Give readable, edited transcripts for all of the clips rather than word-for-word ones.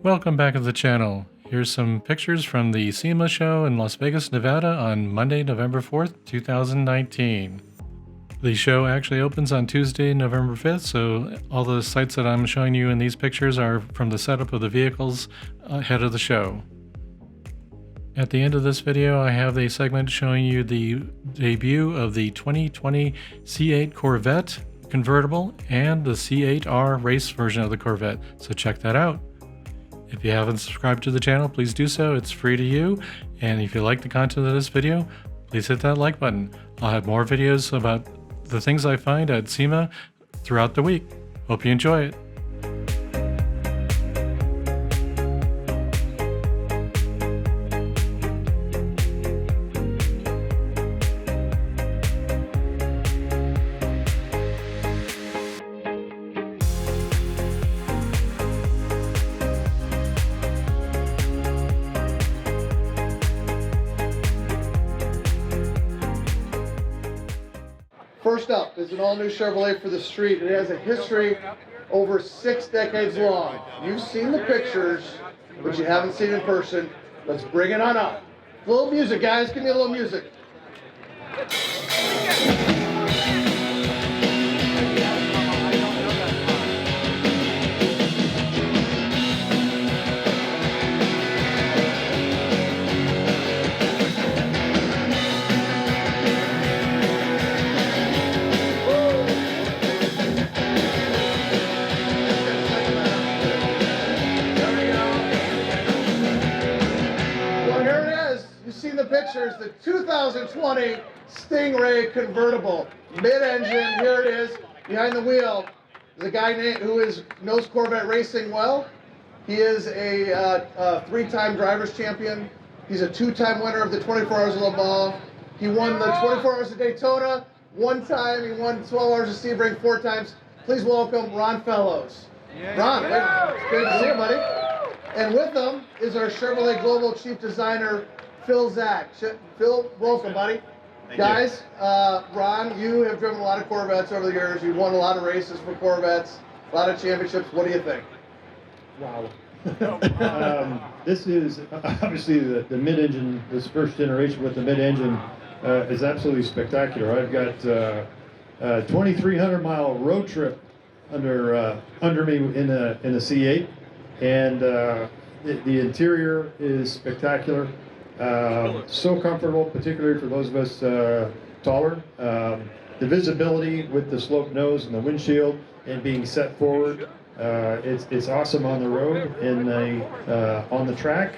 Welcome back to the channel. Here's some pictures from the SEMA Show in Las Vegas, Nevada on Monday, November 4th, 2019. The show actually opens on Tuesday, November 5th, so all the sights that I'm showing you in these pictures are from the setup of the vehicles ahead of the show. At the end of this video, I have a segment showing you the debut of the 2020 C8 Corvette Convertible and the C8R race version of the Corvette, so check that out. If you haven't subscribed to the channel, please do so. It's free to you. And if you like the content of this video, please hit that like button. I'll have more videos about the things I find at SEMA throughout the week. Hope you enjoy it. First up is an all-new Chevrolet for the street. It has a history over 6 decades long. You've seen the pictures, but you haven't seen it in person. Let's bring it on up. A little music, guys. Give me a little music. The pictures, the 2020 Stingray Convertible, mid-engine. Here it is, behind the wheel. There's a guy who knows Corvette racing well. He is a 3-time drivers champion. He's a 2-time winner of the 24 Hours of Le Mans. He won the 24 Hours of Daytona 1 time. He won 12 Hours of Sebring 4 times. Please welcome Ron Fellows. Ron, it's great to see you, buddy. And with him is our Chevrolet Global Chief Designer, Phil Zach. Phil, welcome, buddy. Guys, Ron, you have driven a lot of Corvettes over the years. You've won a lot of races for Corvettes, a lot of championships. What do you think? Wow. This is obviously the mid-engine, this first generation with the mid-engine is absolutely spectacular. I've got a 2,300 mile road trip under me in a C8, and the interior is spectacular. So comfortable, particularly for those of us taller. The visibility with the sloped nose and the windshield and being set forward, it's awesome on the road and on the track.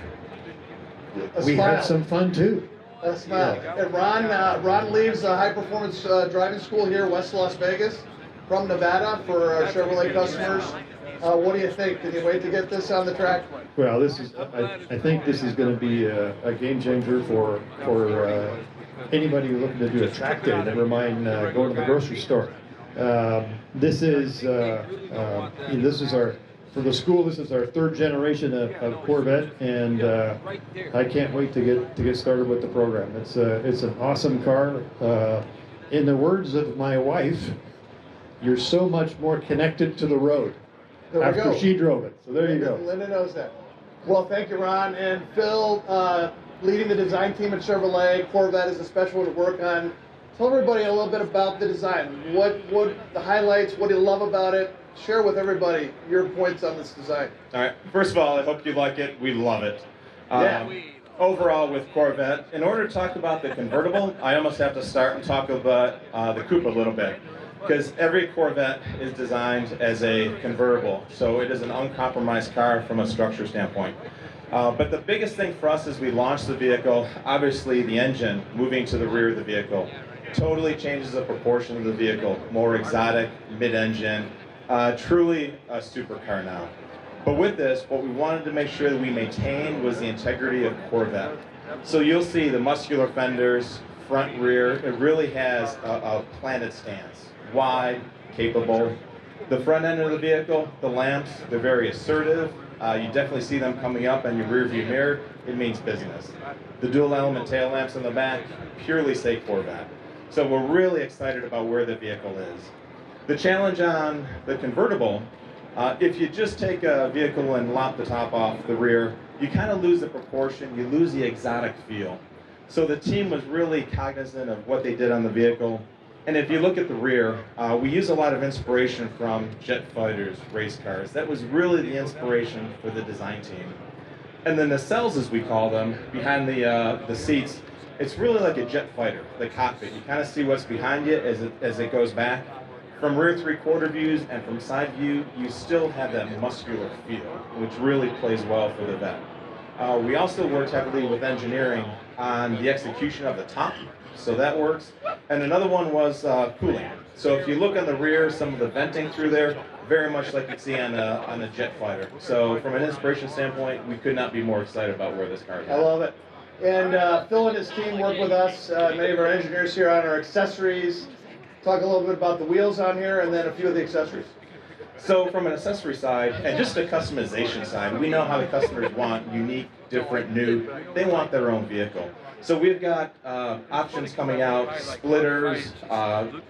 We had some fun too. A smile. Yeah. And Ron leaves high performance driving school here, West Las Vegas, from Nevada for our Chevrolet customers. What do you think? Can you wait to get this on the track? Well, this is. I think this is going to be a game changer for anybody looking to do a track day. Never mind going to the grocery store. This is our for the school. This is our 3rd generation of Corvette, and I can't wait to get started with the program. It's an awesome car. In the words of my wife, you're so much more connected to the road. After she drove it. So there you go. Linda knows that. Well, thank you, Ron. And Phil, leading the design team at Chevrolet. Corvette is a special one to work on. Tell everybody a little bit about the design. What the highlights, what do you love about it? Share with everybody your points on this design. All right. First of all, I hope you like it. We love it. Overall, with Corvette, in order to talk about the convertible, I almost have to start and talk about the coupe a little bit. Because every Corvette is designed as a convertible, so it is an uncompromised car from a structure standpoint. But the biggest thing for us as we launch the vehicle, obviously the engine moving to the rear of the vehicle, totally changes the proportion of the vehicle, more exotic, mid-engine, truly a supercar now. But with this, what we wanted to make sure that we maintained was the integrity of Corvette. So you'll see the muscular fenders, front, rear, it really has a planted stance. Wide, capable. The front end of the vehicle, the lamps, they're very assertive. You definitely see them coming up on your rear view mirror. It means business. The dual element tail lamps in the back, purely say Corvette. So we're really excited about where the vehicle is. The challenge on the convertible If you just take a vehicle and lop the top off the rear, you kind of lose the proportion, you lose the exotic feel. So the team was really cognizant of what they did on the vehicle. And if you look at the rear, we use a lot of inspiration from jet fighters, race cars. That was really the inspiration for the design team. And the nacelles, as we call them, behind the seats, it's really like a jet fighter, the cockpit. You kind of see what's behind you as it goes back. From rear three-quarter views and from side view, you still have that muscular feel, which really plays well for the Vet. We also worked heavily with engineering on the execution of the top, so that works. And another one was cooling. So if you look on the rear, some of the venting through there, very much like you'd see on a jet fighter. So from an inspiration standpoint, we could not be more excited about where this car is at. I love it. And Phil and his team work with us, many of our engineers here on our accessories. Talk a little bit about the wheels on here and then a few of the accessories. So from an accessory side and just a customization side, we know how the customers want unique, different, new. They want their own vehicle. So we've got options coming out, splitters,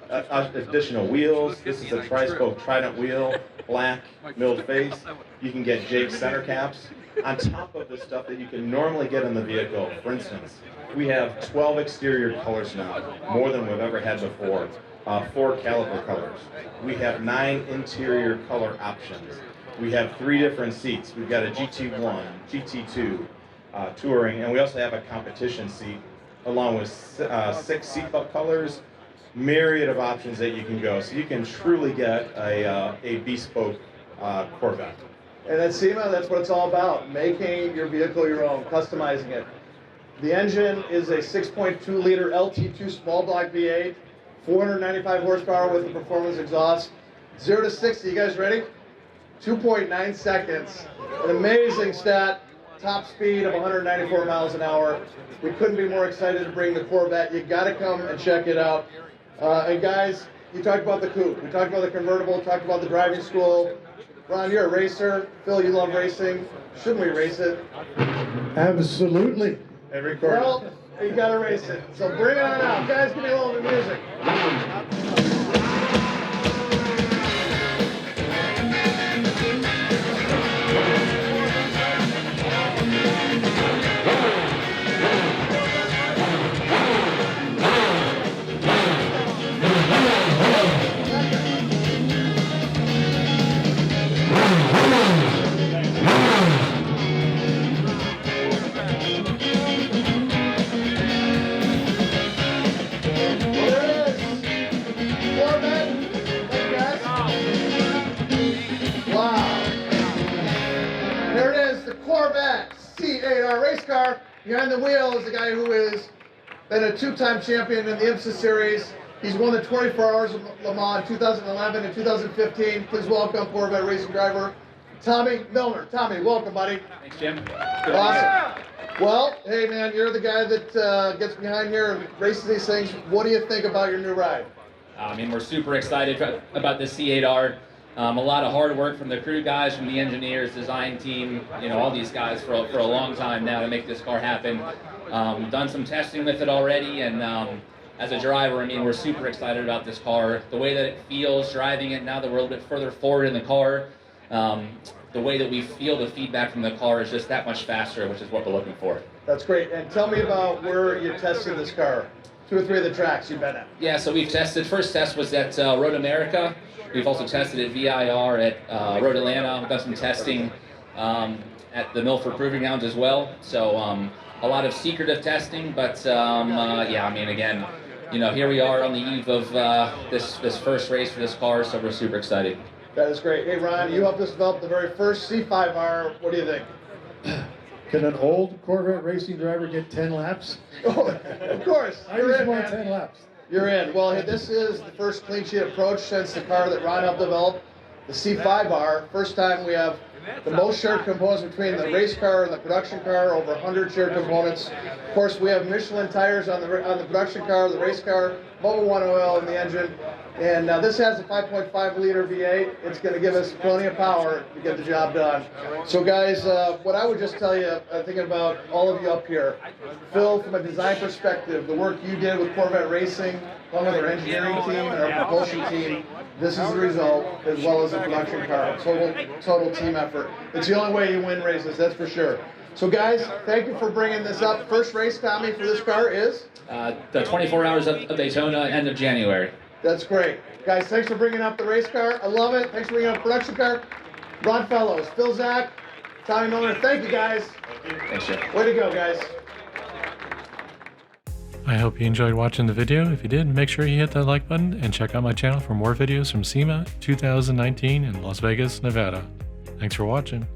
additional wheels. This is a tri-spoke Trident wheel, black, milled face. You can get Jake center caps. On top of the stuff that you can normally get in the vehicle, for instance, we have 12 exterior colors now, more than we've ever had before. 4 caliper colors. We have 9 interior color options. We have 3 different seats. We've got a GT1, GT2, touring, and we also have a competition seat, along with 6 seatbelt colors, myriad of options that you can go. So you can truly get a bespoke Corvette. And at SEMA, that's what it's all about, making your vehicle your own, customizing it. The engine is a 6.2-liter LT2 small block V8, 495 horsepower with a performance exhaust. 0 to 60, you guys ready? 2.9 seconds. An amazing stat. Top speed of 194 miles an hour. We couldn't be more excited to bring the Corvette. You got to come and check it out. And guys, you talked about the coupe. We talked about the convertible. Talked about the driving school. Ron, you're a racer. Phil, you love racing. Shouldn't we race it? Absolutely. Every quarter. Well, you got to race it. So bring it on out. Guys, give me a little bit of music. Corvette C8R race car. Behind the wheel is a guy who has been a 2-time champion in the IMSA series. He's won the 24 Hours of Le Mans in 2011 and 2015. Please welcome Corvette racing driver Tommy Milner. Tommy, welcome, buddy. Thanks, Jim. Awesome. Well, hey man, you're the guy that gets behind here and races these things. What do you think about your new ride? I mean, we're super excited about the C8R. A lot of hard work from the crew guys, from the engineers, design team, all these guys for a long time now to make this car happen. We've done some testing with it already, and as a driver, I mean, we're super excited about this car. The way that it feels driving it now that we're a little bit further forward in the car, the way that we feel the feedback from the car is just that much faster, which is what we're looking for. That's great. And tell me about where you tested this car. 2 or 3 of the tracks you've been at. Yeah, so we've tested. First test was at Road America. We've also tested at VIR at Road Atlanta. We've done some testing at the Milford Proving Grounds as well. So a lot of secretive testing, but yeah, I mean, again, here we are on the eve of this first race for this car, so we're super excited. That is great. Hey, Ron, you helped us develop the very first C5R. What do you think? Can an old Corvette racing driver get 10 laps? Oh, of course. I You're just in, want man. 10 laps. You're in. Well, hey, this is the first clean sheet approach since the car that Ron helped develop, the C5R. First time we have The most shared components between the race car and the production car, over 100 shared components. Of course, we have Michelin tires on the production car, the race car, Mobil 1 oil in the engine. And this has a 5.5 liter V8. It's going to give us plenty of power to get the job done. So guys, what I would just tell you, thinking about all of you up here, Phil, from a design perspective, the work you did with Corvette Racing, along with our engineering team and our propulsion team, this is the result, as well as the production car. Total team effort. It's the only way you win races, that's for sure. So guys, thank you for bringing this up. First race, Tommy, for this car is? The 24 Hours of Daytona, end of January. That's great. Guys, thanks for bringing up the race car. I love it. Thanks for bringing up the production car. Ron Fellows, Phil Zach, Tommy Miller, thank you guys. Thanks, Jeff. Way to go, guys. I hope you enjoyed watching the video. If you did, make sure you hit that like button and check out my channel for more videos from SEMA 2019 in Las Vegas, Nevada. Thanks for watching.